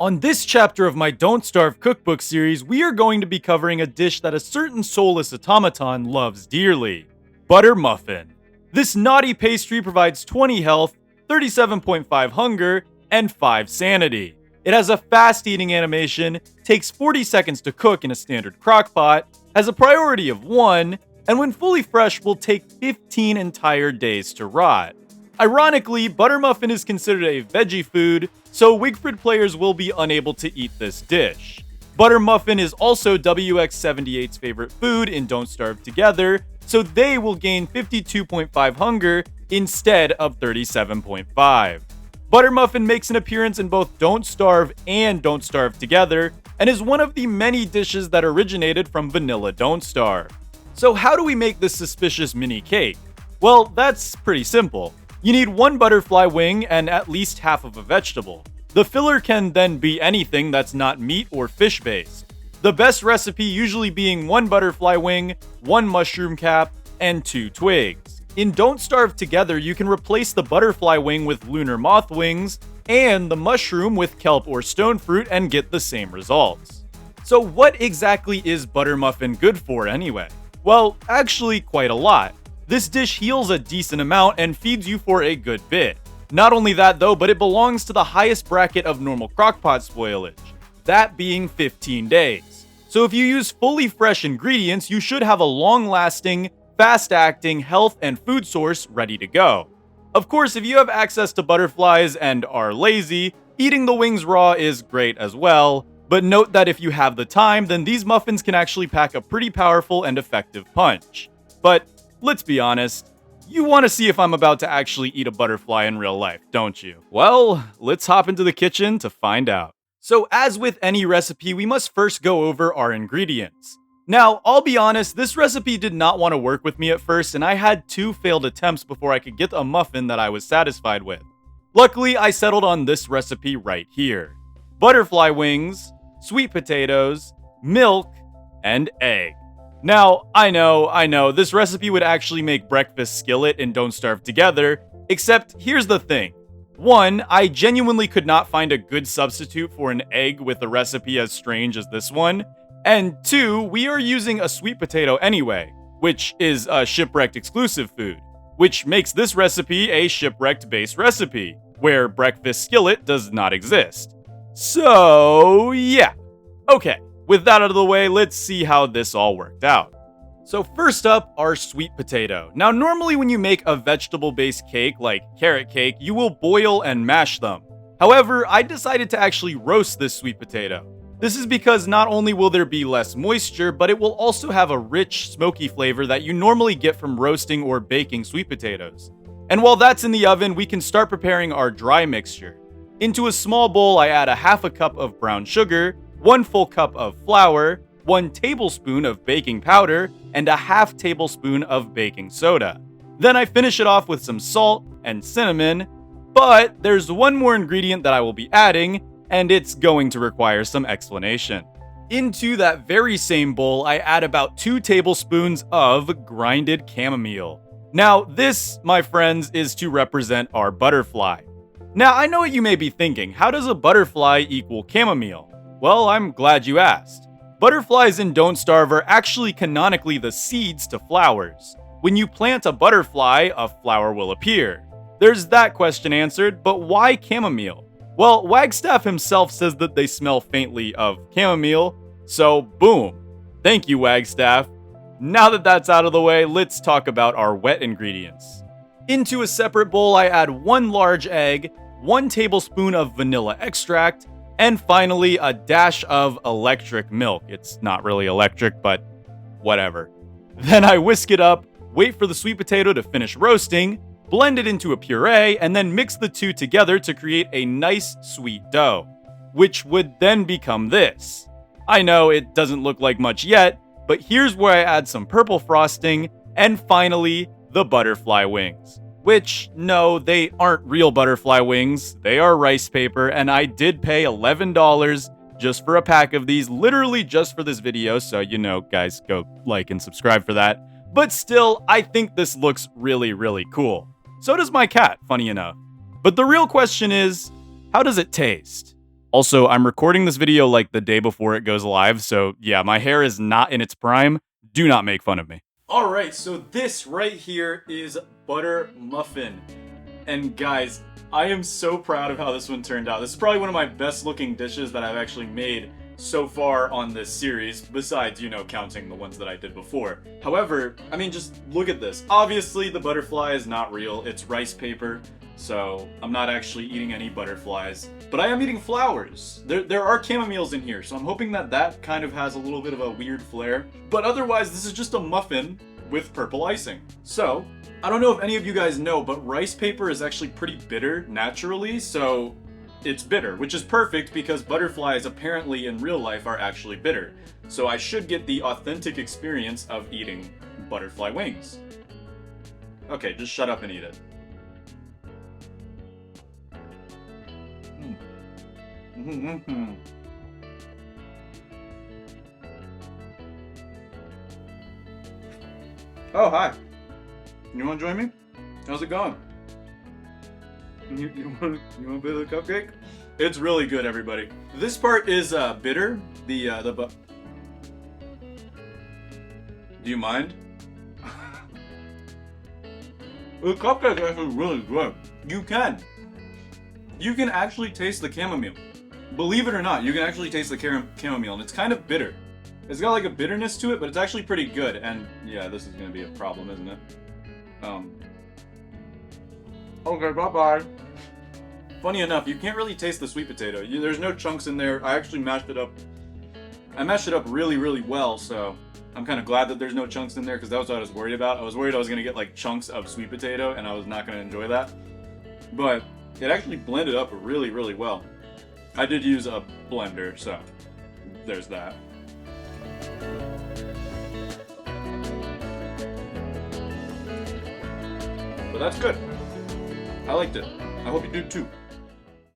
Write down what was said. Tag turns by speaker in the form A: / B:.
A: On this chapter of my Don't Starve cookbook series, we are going to be covering a dish that a certain soulless automaton loves dearly: Buttermuffin. This naughty pastry provides 20 health, 37.5 hunger, and 5 sanity. It has a fast eating animation, takes 40 seconds to cook in a standard crockpot, has a priority of 1, and when fully fresh will take 15 entire days to rot. Ironically, Buttermuffin is considered a veggie food, so Wigfrid players will be unable to eat this dish. Buttermuffin is also WX78's favorite food in Don't Starve Together, so they will gain 52.5 hunger instead of 37.5. Buttermuffin makes an appearance in both Don't Starve and Don't Starve Together, and is one of the many dishes that originated from vanilla Don't Starve. So how do we make this suspicious mini cake? Well, that's pretty simple. You need 1 butterfly wing and at least half of a vegetable. The filler can then be anything that's not meat or fish based. The best recipe usually being 1 butterfly wing, 1 mushroom cap, and 2 twigs. In Don't Starve Together, you can replace the butterfly wing with lunar moth wings, and the mushroom with kelp or stone fruit and get the same results. So what exactly is Buttermuffin good for anyway? Well, actually quite a lot. This dish heals a decent amount and feeds you for a good bit. Not only that though, but it belongs to the highest bracket of normal crockpot spoilage, that being 15 days. So if you use fully fresh ingredients, you should have a long-lasting, fast-acting health and food source ready to go. Of course, if you have access to butterflies and are lazy, eating the wings raw is great as well, but note that if you have the time, then these muffins can actually pack a pretty powerful and effective punch. But let's be honest, you want to see if I'm about to actually eat a butterfly in real life, don't you? Well, let's hop into the kitchen to find out. So as with any recipe, we must first go over our ingredients. Now, I'll be honest, this recipe did not want to work with me at first, and I had 2 failed attempts before I could get a muffin that I was satisfied with. Luckily, I settled on this recipe right here: butterfly wings, sweet potatoes, milk, and egg. Now, I know, this recipe would actually make breakfast skillet and Don't Starve Together, except here's the thing. 1, I genuinely could not find a good substitute for an egg with a recipe as strange as this one, and 2, we are using a sweet potato anyway, which is a Shipwrecked exclusive food, which makes this recipe a Shipwrecked-based recipe, where breakfast skillet does not exist. So, yeah. Okay. With that out of the way, let's see how this all worked out. So first up, our sweet potato. Now normally when you make a vegetable-based cake like carrot cake, you will boil and mash them. However, I decided to actually roast this sweet potato. This is because not only will there be less moisture, but it will also have a rich, smoky flavor that you normally get from roasting or baking sweet potatoes. And while that's in the oven, we can start preparing our dry mixture. Into a small bowl, I add a half a cup of brown sugar, 1 full cup of flour, 1 tablespoon of baking powder, and a half tablespoon of baking soda. Then I finish it off with some salt and cinnamon, but there's one more ingredient that I will be adding, and it's going to require some explanation. Into that very same bowl, I add about 2 tablespoons of grinded chamomile. Now, this, my friends, is to represent our butterfly. Now, I know what you may be thinking, how does a butterfly equal chamomile? Well, I'm glad you asked. Butterflies in Don't Starve are actually canonically the seeds to flowers. When you plant a butterfly, a flower will appear. There's that question answered, but why chamomile? Well, Wagstaff himself says that they smell faintly of chamomile, so boom. Thank you, Wagstaff. Now that that's out of the way, let's talk about our wet ingredients. Into a separate bowl, I add 1 large egg, 1 tablespoon of vanilla extract, and finally, a dash of electric milk. It's not really electric, but whatever. Then I whisk it up, wait for the sweet potato to finish roasting, blend it into a puree, and then mix the 2 together to create a nice sweet dough, which would then become this. I know it doesn't look like much yet, but here's where I add some purple frosting, and finally, the butterfly wings. Which, no, they aren't real butterfly wings, they are rice paper, and I did pay $11 just for a pack of these, literally just for this video, so you know, guys, go like and subscribe for that. But still, I think this looks really, really cool. So does my cat, funny enough. But the real question is, how does it taste? Also, I'm recording this video like the day before it goes live, so yeah, my hair is not in its prime. Do not make fun of me. Alright, so this right here is Buttermuffin. And guys, I am so proud of how this one turned out. This is probably one of my best looking dishes that I've actually made so far on this series, besides, you know, counting the ones that I did before. However, I mean, just look at this. Obviously, the butterfly is not real. It's rice paper, so I'm not actually eating any butterflies. But I am eating flowers. There are chamomiles in here, so I'm hoping that that kind of has a little bit of a weird flair. But otherwise, this is just a muffin with purple icing. So, I don't know if any of you guys know, but rice paper is actually pretty bitter naturally, so it's bitter, which is perfect because butterflies apparently in real life are actually bitter. So I should get the authentic experience of eating butterfly wings. Okay, just shut up and eat it. Oh, hi. You want to join me? How's it going? You want a bit of the cupcake? It's really good, everybody. This part is bitter. Do you mind? The cupcake is actually really good. You can actually taste the chamomile. Believe it or not, you can actually taste the chamomile, and it's kind of bitter. It's got like a bitterness to it, but it's actually pretty good. And yeah, this is gonna be a problem, isn't it? Okay, bye-bye. Funny enough, you can't really taste the sweet potato. There's no chunks in there. I actually mashed it up. I mashed it up really, really well, so I'm kind of glad that there's no chunks in there, because that was what I was worried about. I was worried I was going to get like chunks of sweet potato, and I was not going to enjoy that. But it actually blended up really, really well. I did use a blender, so there's that. But that's good. I liked it. I hope you do too.